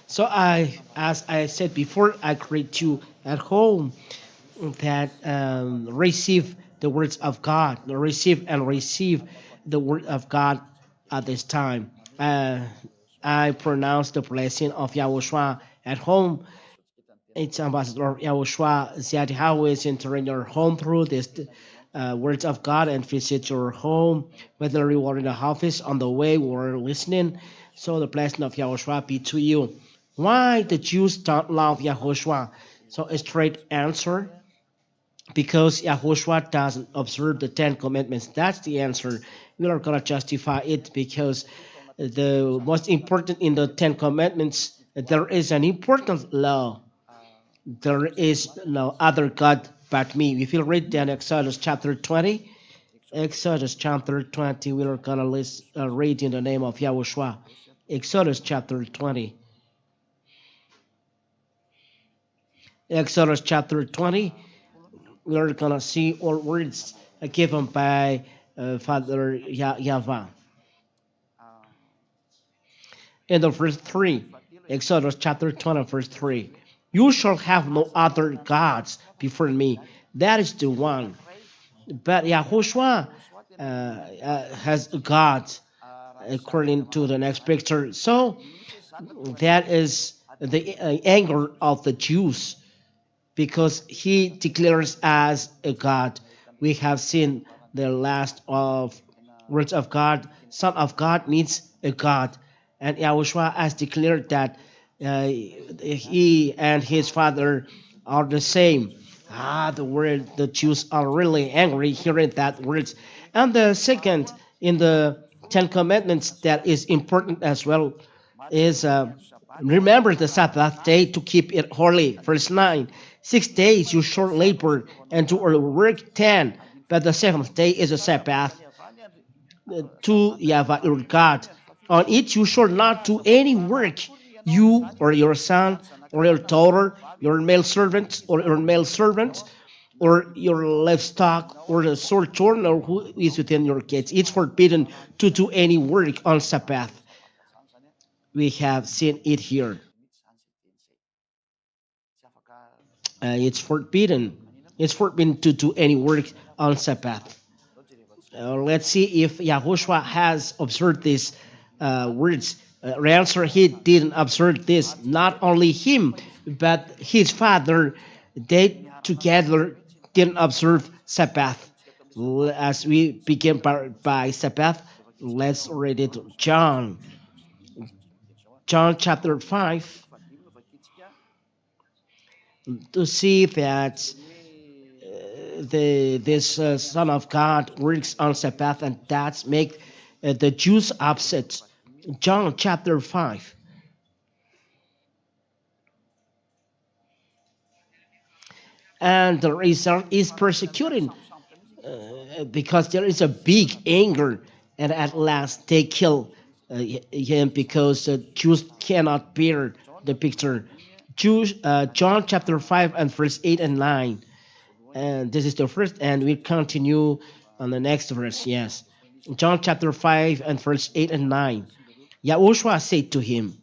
So as I said before, I create you at home that receive the words of God, receive the word of God at this time. Uh, I pronounce the blessing of Yahushua at home. It's Ambassador Yahushua that Yahweh is entering your home through this words of God and visit your home, whether you are in the office, on the way, or listening. So the blessing of Yahushua be to you. Why the Jews don't love Yahushua? So a straight answer, because Yahushua doesn't observe the Ten Commandments. That's the answer. We are gonna justify it because the most important in the Ten Commandments, there is an important law. There is no other God but me. If you read then Exodus chapter 20, Exodus chapter 20, we are gonna read in the name of Yahushua. Exodus chapter 20. Exodus chapter 20, we are gonna see all words given by Father Yahvah. In the verse 3, Exodus chapter 20, verse 3. You shall have no other gods before me. That is the one. But Yahushua has a God according to the next picture. So that is the anger of the Jews because he declares as a God. We have seen the last of words of God. Son of God means a God. And Yahushua has declared that he and his father are the same. The Jews are really angry hearing that words. And the second in the Ten Commandments that is important as well is remember the Sabbath day to keep it holy. Verse 9, 6 days you shall labor and do your work 10, but the seventh day is a Sabbath to Yahweh your God. On it you shall not do any work, you or your son or your daughter, your male servant or your male servant, or your livestock, or the sojourner who is within your gates. It's forbidden to do any work on Sabbath. We have seen it here. It's forbidden. It's forbidden to do any work on Sabbath. Let's see if Yahushua has observed these words. The answer, he didn't observe this. Not only him, but his father, they together didn't observe Sabbath. As we begin by Sabbath, let's read it. John chapter 5, to see that this Son of God works on Sabbath, and that's make the Jews upset. John chapter 5. And the result is persecuting because there is a big anger, and at last they kill him because the Jews cannot bear the picture. John chapter 5 and verse 8 and 9. And this is the first, and we continue on the next verse. Yes, John chapter 5 and verse 8 and 9. Yahushua said to him,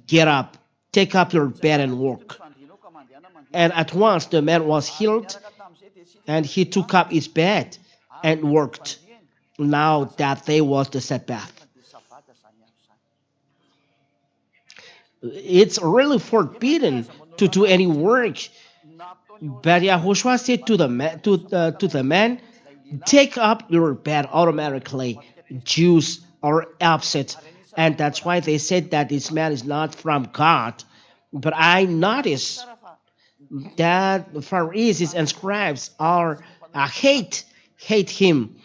get up, take up your bed and walk. And at once the man was healed, and he took up his bed and worked. Now that day was the Sabbath. It's really forbidden to do any work. But Yahushua said to the man, take up your bed automatically. Jews are upset, and that's why they said that this man is not from God. But I notice that the Pharisees and scribes are hate him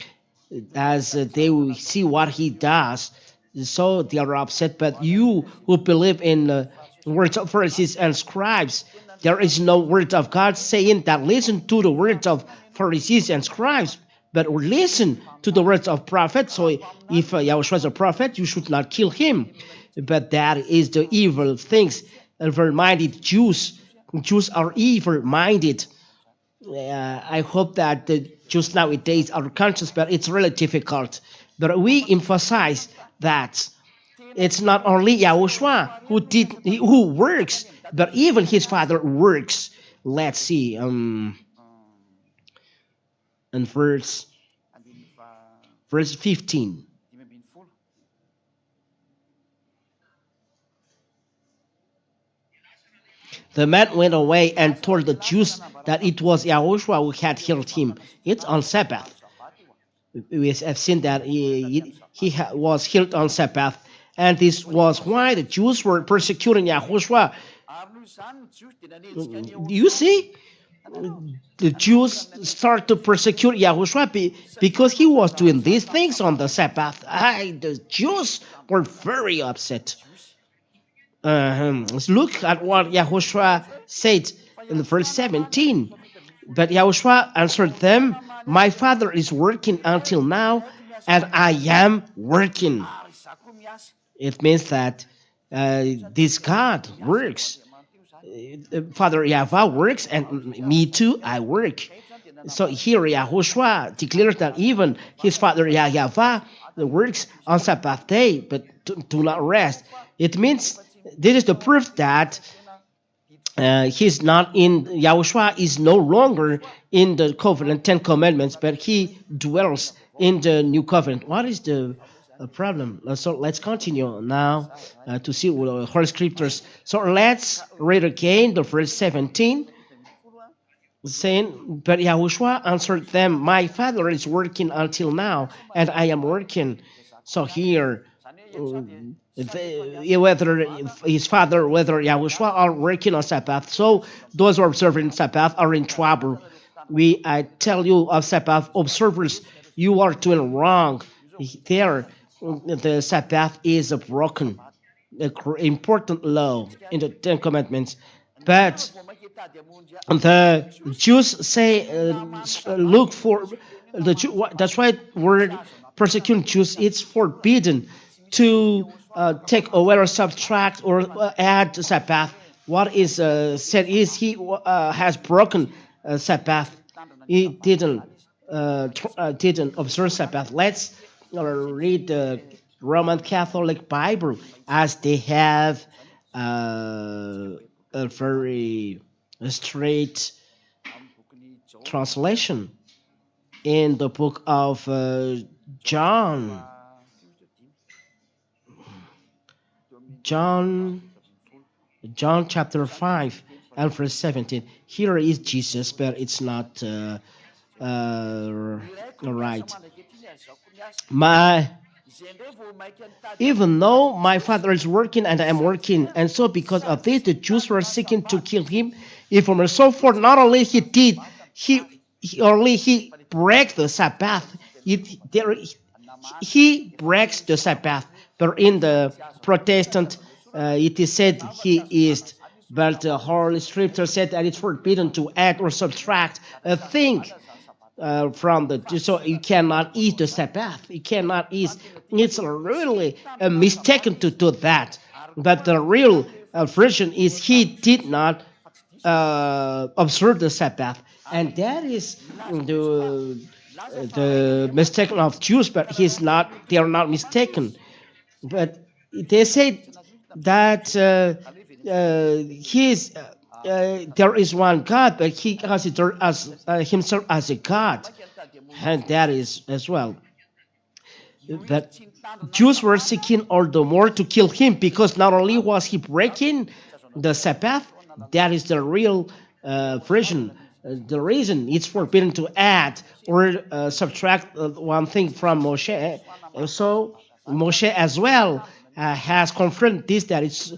as they will see what he does. So they are upset. But you who believe in the words of Pharisees and scribes, there is no word of God saying that listen to the words of Pharisees and scribes, but listen to the words of prophets. So if Yahushua is a prophet, you should not kill him. But that is the evil things. Evil-minded Jews. Jews are evil-minded. I hope that the Jews nowadays are conscious, but it's really difficult. But we emphasize that It's not only Yahushua who works, but even his father works. Let's see, in verse 15. The man went away and told the Jews that it was Yahushua who had healed him. It's on Sabbath. We have seen that he was healed on Sabbath. And this was why the Jews were persecuting Yahushua. You see? The Jews start to persecute Yahushua because he was doing these things on the Sabbath. The Jews were very upset. Let's look at what Yahushua said in verse 17. But Yahushua answered them, my Father is working until now, and I am working. It means that this God works. Father YAHVAH works, and me too, I work. So here Yahushua declares that even his father YAHVAH works on Sabbath day, but do not rest. It means this is the proof that he's not in, Yahushua is no longer in the covenant 10 commandments, but he dwells in the new covenant. What is the problem? So let's continue now to see what Holy Scriptures. So let's read again the verse 17, saying, but Yahushua answered them, my Father is working until now, and I am working. So here, whether his father, whether Yahushua are working on Sabbath, so those who are observing Sabbath are in trouble. I tell you, of Sabbath observers, you are doing wrong. There, the Sabbath is a broken, important law in the Ten Commandments. But the Jews say, look for the Jew. That's why word persecuting Jews. It's forbidden to take away or subtract or add Sabbath. What is said is he has broken Sabbath. He didn't observe Sabbath. Let's read the Roman Catholic Bible, as they have a very straight translation in the book of John. John chapter 5 and verse 17. Here is Jesus, but it's not right. Even though my Father is working and I am working, and so because of this the Jews were seeking to kill him. If and so forth, not only he did, he breaks the Sabbath. He breaks the Sabbath, but in the Protestant, it is said he is. But the Holy Scripture said that it's forbidden to add or subtract a thing from the. So you cannot eat the Sabbath. You cannot eat. It's really a mistaken to do that. But the real version is he did not observe the Sabbath, and that is the mistake of Jews. But he's not. They are not mistaken. But they say that there is one God, but he considers himself as a God, and that is as well. That Jews were seeking all the more to kill him, because not only was he breaking the Sabbath, that is the real version. The reason it's forbidden to add or subtract one thing from Moshe. So Moshe as well has confirmed this, that it's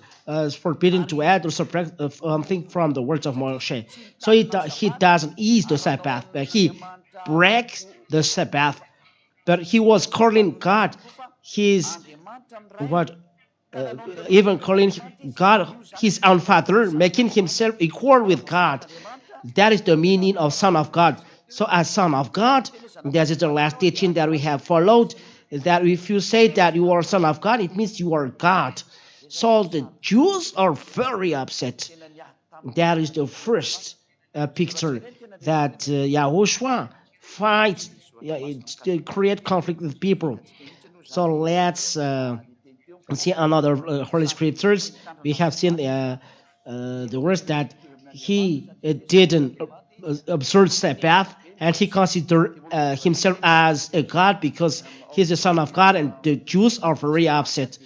forbidden to add or subtract one thing from the words of Moshe. So he doesn't ease the Sabbath, but he breaks the Sabbath. But he was calling God his even calling God his own Father, making himself equal with God. That is the meaning of Son of God. So as Son of God, that is the last teaching that we have followed, that if you say that you are Son of God, it means you are God. So the Jews are very upset. That is the first picture that Yahushua fights, to create conflict with people. So let's See another Holy Scriptures. We have seen the words that he didn't observe Sabbath, and he considered himself as a God because he's the Son of God, and the Jews are very upset.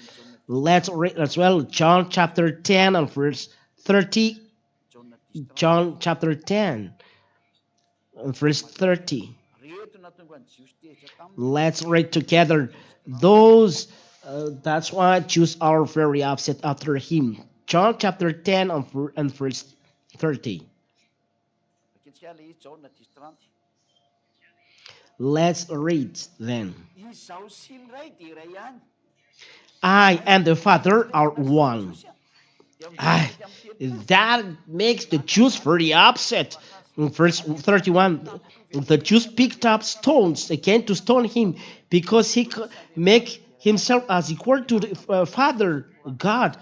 Let's read as well John chapter 10 and verse 30. John chapter 10 and verse 30. Let's read together. Those that's why Jews are very upset after him. John chapter 10 and verse 30. Let's read then. I and the Father are one. That makes the Jews very upset. In verse 31, the Jews picked up stones again to stone him because he make himself as equal to the Father God.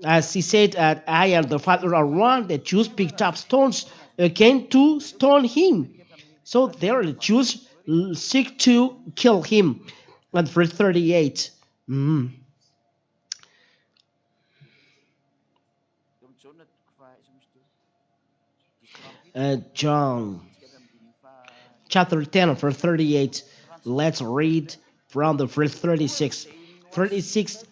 As he said that I and the Father are one, the Jews picked up stones again to stone him. So there the Jews seek to kill him. And verse 38. John chapter 10 verse 38. Let's read from the verse 36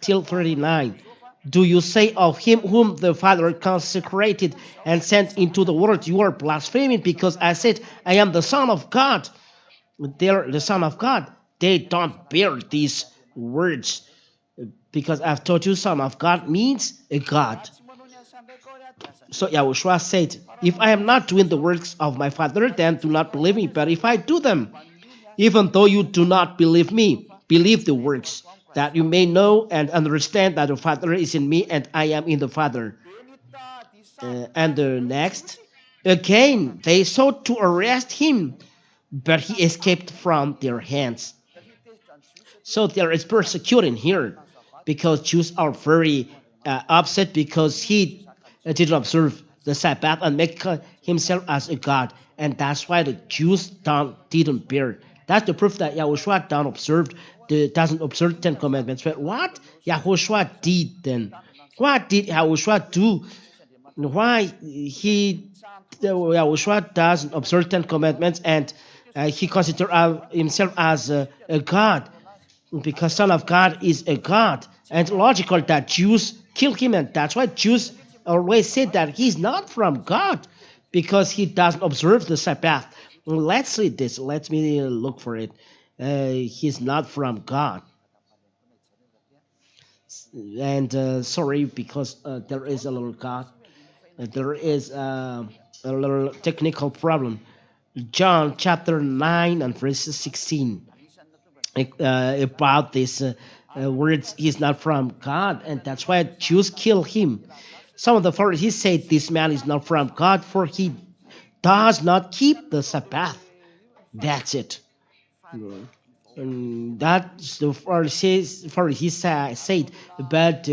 till 39. Do you say of him whom the Father consecrated and sent into the world, you are blaspheming because I said I am the Son of God? They're the Son of God. They don't bear these words because I've told you Son of God means a God. So Yahushua said, if I am not doing the works of my Father, then do not believe me. But if I do them, even though you do not believe me, believe the works, that you may know and understand that the Father is in me and I am in the Father. And the next, again, they sought to arrest him, but he escaped from their hands. So there is persecuting here because Jews are very upset because he didn't observe the Sabbath and make himself as a God. And that's why the Jews didn't bear. That's the proof that Yahushua doesn't observe 10 commandments. But what Yahushua did then? What did Yahushua do? Why Yahushua doesn't observe 10 commandments and he considers himself as a God? Because Son of God is a God, and logical that Jews kill him, and that's why Jews always say that he's not from God because he doesn't observe the Sabbath. Let's read this. Let me look for it. He's not from God. And sorry, because there is a little God. There is a little technical problem. John chapter 9 and verse 16. About this words he's not from God, and that's why Jews kill him. Some of the Pharisees said this man is not from God, for he does not keep the Sabbath. That's it. And that's the Pharisees said, but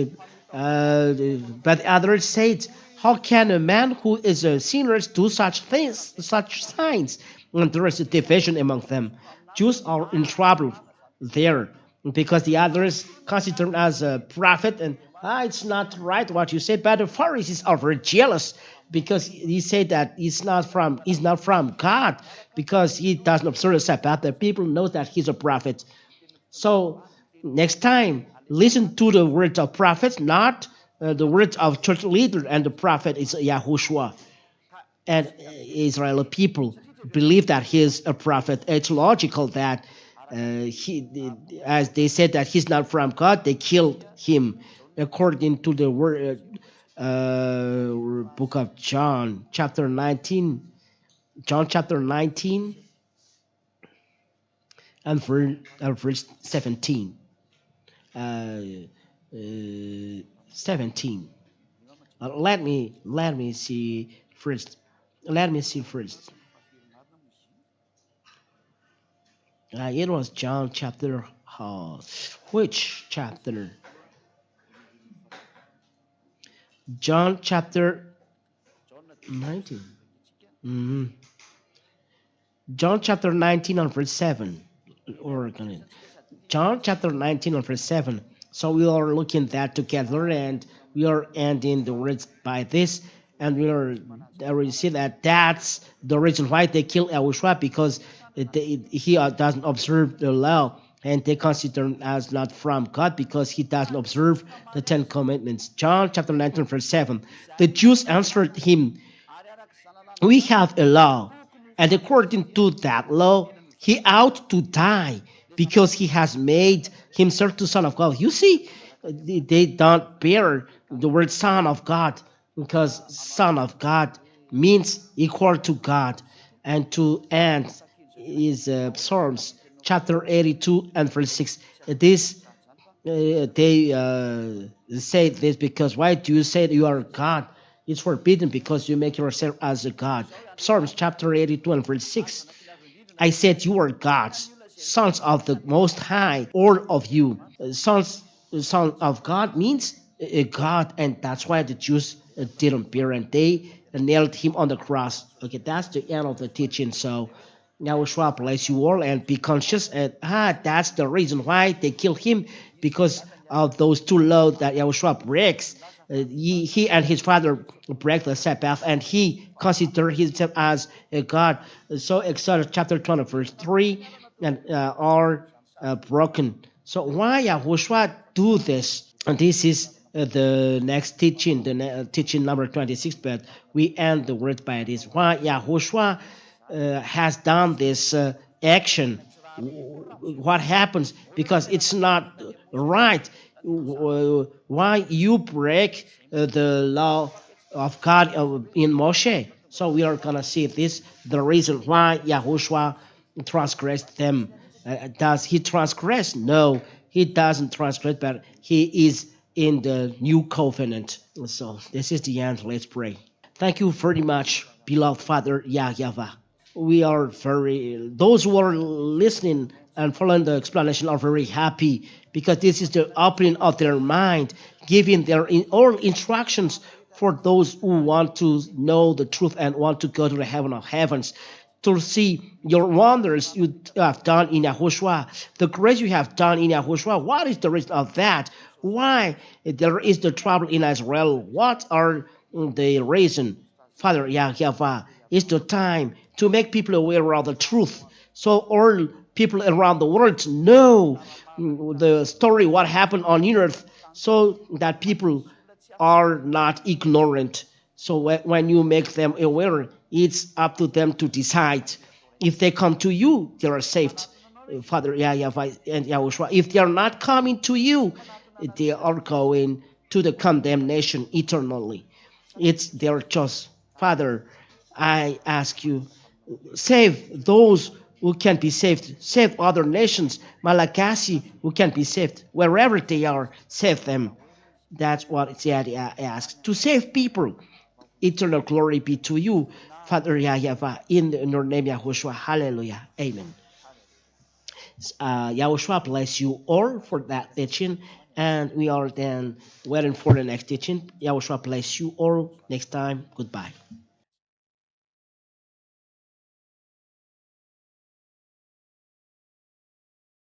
others said, how can a man who is a sinner do such things, such signs? And there is a division among them. Jews are in trouble there because the others consider him as a prophet, and it's not right what you said. But the Pharisees are very jealous because he said that he's not from God because he doesn't observe the Sabbath. The people know that he's a prophet. So next time, listen to the words of prophets, not the words of church leader. And the prophet is YAHOSHUA. And Israeli people believe that he is a prophet. It's logical that as they said that he's not from God, they killed him according to the word book of John, chapter 19. John chapter 19 and verse 17. 17. Let me see first. Let me see first. It was John chapter. Which chapter? John chapter 19. John chapter 19 and verse 7. John chapter 19 and verse 7. So we are looking that together, and we are ending the words by this, and we are already see that that's the reason why they kill Yahushua, because he doesn't observe the law, and they consider him as not from God because he doesn't observe the Ten Commandments. John chapter 19 verse 7. The Jews answered him, "We have a law, and according to that law, he ought to die because he has made himself the Son of God." You see, they don't bear the word Son of God, because Son of God means equal to God. And to end is Psalms chapter 82 and verse 6. This they say this because why do you say that you are God? It's forbidden because you make yourself as a God. Psalms chapter 82 and verse 6. I said you are gods, sons of the Most High, all of you. Son of God means a God, and that's why the Jews didn't bear, and they nailed him on the cross. Okay, that's the end of the teaching. So Yahushua bless you all, and be conscious. And that's the reason why they killed him, because of those two laws that Yahushua breaks. He and his father break the Sabbath, and he considered himself as a God. So Exodus chapter 20 verse 3 and are broken. So why Yahushua do this? And this is the next teaching, teaching number 26, but we end the word by this. Why Yahushua has done this action? What happens? Because it's not right. Why you break the law of God in Moshe? So we are gonna see this, the reason why Yahushua transgressed them. Does he transgress? No, he doesn't transgress, but he is in the new covenant. So this is the end. Let's pray. Thank you very much, beloved Father YAHVAH. We are very, those who are listening and following the explanation are very happy, because this is the opening of their mind, giving their all instructions for those who want to know the truth and want to go to the heaven of heavens, to see your wonders you have done in Yahushua, the grace you have done in Yahushua. What is the reason of that? Why there is the trouble in Israel? What are the reason? Father Yahavah, it's the time to make people aware of the truth, so all people around the world know the story, what happened on earth, so that people are not ignorant. So when you make them aware, it's up to them to decide. If they come to you, they are saved. Father Yahavah and Yahushua. If they are not coming to you, they are going to the condemnation eternally. It's their choice. Father, I ask you, save those who can be saved. Save other nations, Malagasy, who can be saved. Wherever they are, save them. That's what Daddy asks. To save people. Eternal glory be to you, Father Yahavah, in your name, Yahushua. Hallelujah. Amen. Yahushua bless you all for that teaching. And we are then waiting for the next teaching. Yahushua bless you all. Next time. Goodbye.